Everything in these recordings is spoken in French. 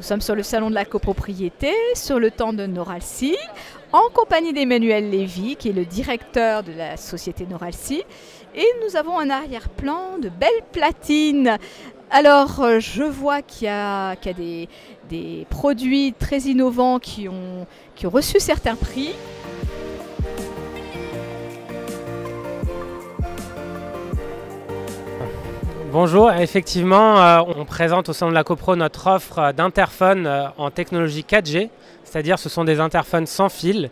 Nous sommes sur le salon de la copropriété, sur le stand de Noralci, en compagnie d'Emmanuel Lévy, qui est le directeur de la société Noralci. Et nous avons un arrière-plan de belles platines. Alors, je vois qu'il y a des produits très innovants qui ont reçu certains prix. Bonjour, effectivement, on présente au sein de la CoPro notre offre d'interphones en technologie 4G, c'est-à-dire ce sont des interphones sans fil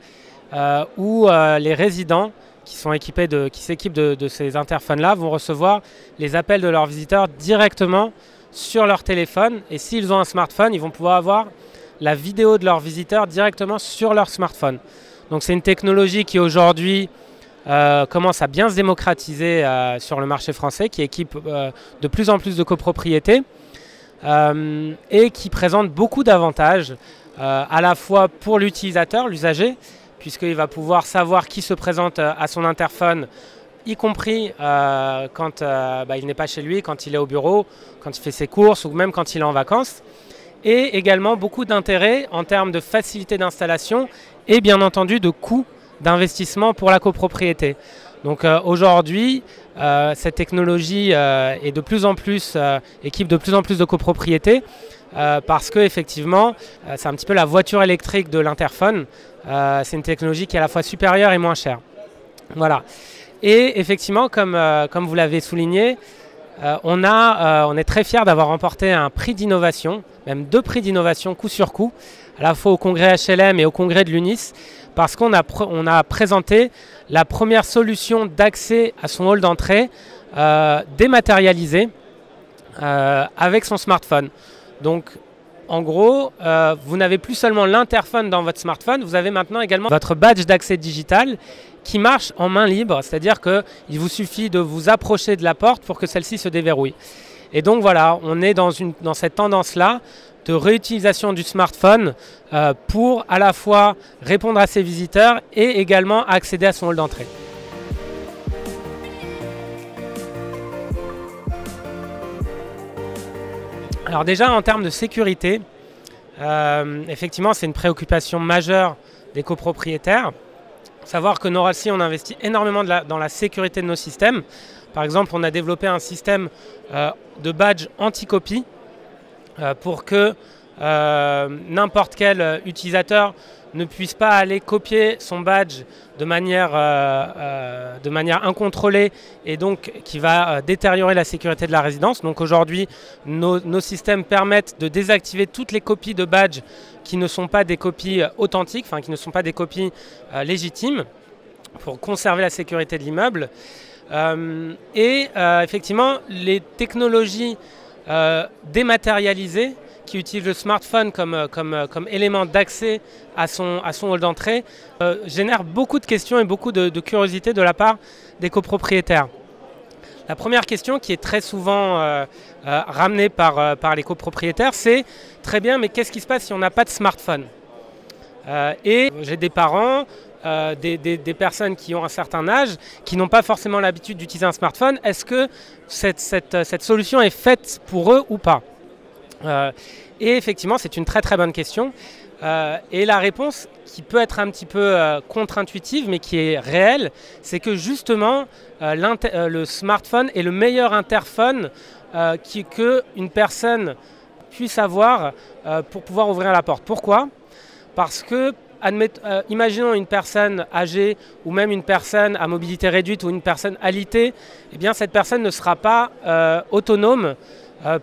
où les résidents qui s'équipent de ces interphones-là vont recevoir les appels de leurs visiteurs directement sur leur téléphone, et s'ils ont un smartphone, ils vont pouvoir avoir la vidéo de leurs visiteurs directement sur leur smartphone. Donc c'est une technologie qui aujourd'hui commence à bien se démocratiser sur le marché français, qui équipe de plus en plus de copropriétés et qui présente beaucoup d'avantages à la fois pour l'utilisateur, l'usager, puisqu'il va pouvoir savoir qui se présente à son interphone, y compris quand il n'est pas chez lui, quand il est au bureau, quand il fait ses courses ou même quand il est en vacances. Et également beaucoup d'intérêt en termes de facilité d'installation et bien entendu de coûts d'investissement pour la copropriété. Donc aujourd'hui, cette technologie est de plus en plus, équipe de plus en plus de copropriétés parce que effectivement, c'est un petit peu la voiture électrique de l'interphone. C'est une technologie qui est à la fois supérieure et moins chère. Voilà. Et effectivement, comme vous l'avez souligné, on est très fiers d'avoir remporté un prix d'innovation, même 2 prix d'innovation coup sur coup, à la fois au congrès HLM et au congrès de l'UNIS, parce qu'on a présenté la première solution d'accès à son hall d'entrée dématérialisé avec son smartphone. Donc en gros, vous n'avez plus seulement l'interphone dans votre smartphone, vous avez maintenant également votre badge d'accès digital qui marche en main libre, c'est-à-dire qu'il vous suffit de vous approcher de la porte pour que celle-ci se déverrouille. Et donc voilà, on est dans cette tendance-là de réutilisation du smartphone pour à la fois répondre à ses visiteurs et également accéder à son hall d'entrée. Alors déjà en termes de sécurité, effectivement c'est une préoccupation majeure des copropriétaires. Savoir que Noralci, on investit énormément dans la sécurité de nos systèmes. Par exemple, on a développé un système de badge anti-copie pour que n'importe quel utilisateur ne puisse pas aller copier son badge de manière incontrôlée et donc qui va détériorer la sécurité de la résidence. Donc aujourd'hui, nos systèmes permettent de désactiver toutes les copies de badges qui ne sont pas des copies authentiques, enfin qui ne sont pas des copies légitimes, pour conserver la sécurité de l'immeuble. Effectivement, les technologies dématérialisées qui utilisent le smartphone comme élément d'accès à son hall d'entrée génèrent beaucoup de questions et beaucoup de curiosité de la part des copropriétaires. La première question qui est très souvent ramenée par les copropriétaires, c'est très bien, mais qu'est-ce qui se passe si on n'a pas de smartphone? Et j'ai des parents, des personnes qui ont un certain âge, qui n'ont pas forcément l'habitude d'utiliser un smartphone. Est-ce que cette solution est faite pour eux ou pas? Et effectivement, c'est une très très bonne question. Et la réponse, qui peut être un petit peu contre-intuitive, mais qui est réelle, c'est que justement, le smartphone est le meilleur interphone qu'une personne puisse avoir pour pouvoir ouvrir la porte. Pourquoi? Parce que, imaginons une personne âgée ou même une personne à mobilité réduite ou une personne alitée, eh bien cette personne ne sera pas autonome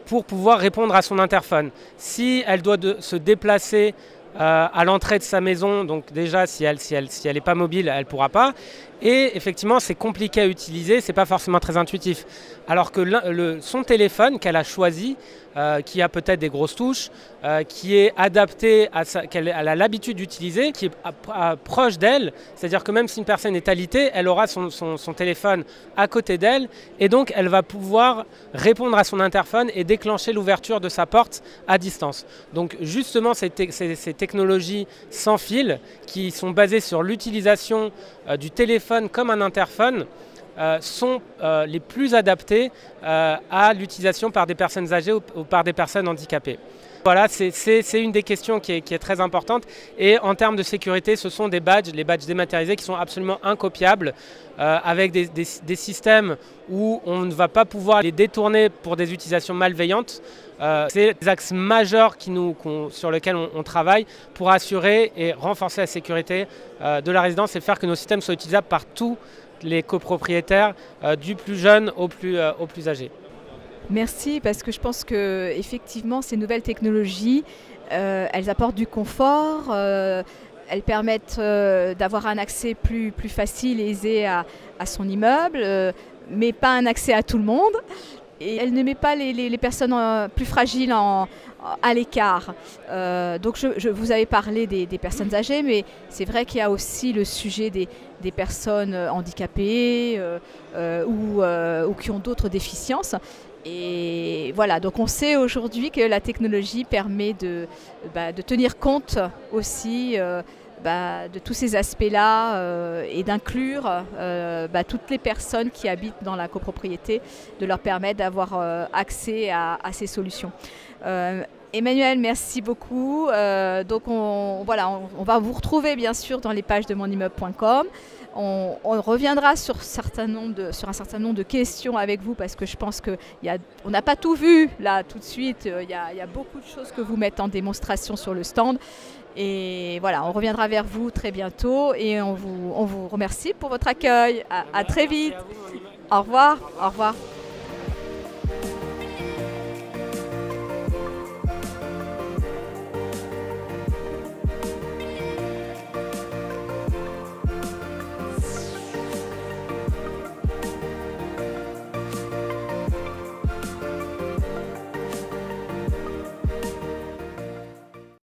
pour pouvoir répondre à son interphone. Si elle doit se déplacer à l'entrée de sa maison, donc déjà si elle n'est pas mobile, elle ne pourra pas. Et effectivement, c'est compliqué à utiliser, c'est pas forcément très intuitif. Alors que son téléphone qu'elle a choisi, qui a peut-être des grosses touches, qui est adapté qu'elle a l'habitude d'utiliser, qui est proche d'elle, c'est-à-dire que même si une personne est alitée, elle aura son téléphone à côté d'elle, et donc elle va pouvoir répondre à son interphone et déclencher l'ouverture de sa porte à distance. Donc justement, ces technologies sans fil, qui sont basées sur l'utilisation du téléphone comme un interphone, sont les plus adaptés à l'utilisation par des personnes âgées ou par des personnes handicapées. Voilà, c'est une des questions qui est très importante. Et en termes de sécurité, ce sont des badges, les badges dématérialisés qui sont absolument incopiables, avec des systèmes où on ne va pas pouvoir les détourner pour des utilisations malveillantes. C'est des axes majeurs sur lesquels on travaille pour assurer et renforcer la sécurité de la résidence et faire que nos systèmes soient utilisables par tous les copropriétaires, du plus jeune au plus âgé. Merci, parce que je pense que effectivement ces nouvelles technologies, elles apportent du confort, elles permettent d'avoir un accès plus facile et aisé à son immeuble, mais pas un accès à tout le monde. Et elle ne met pas les personnes plus fragiles à l'écart. Donc vous avez parlé des personnes âgées, mais c'est vrai qu'il y a aussi le sujet des personnes handicapées ou qui ont d'autres déficiences. Et voilà, donc on sait aujourd'hui que la technologie permet de tenir compte aussi de tous ces aspects-là et d'inclure toutes les personnes qui habitent dans la copropriété, de leur permettre d'avoir accès à ces solutions. Emmanuel, merci beaucoup. Donc on va vous retrouver bien sûr dans les pages de monimmeuble.com. On reviendra sur un certain nombre de questions avec vous, parce que je pense qu'on n'a pas tout vu là tout de suite. Il y a beaucoup de choses que vous mettez en démonstration sur le stand. Et voilà, on reviendra vers vous très bientôt et on vous remercie pour votre accueil. À très vite. Au revoir. Au revoir.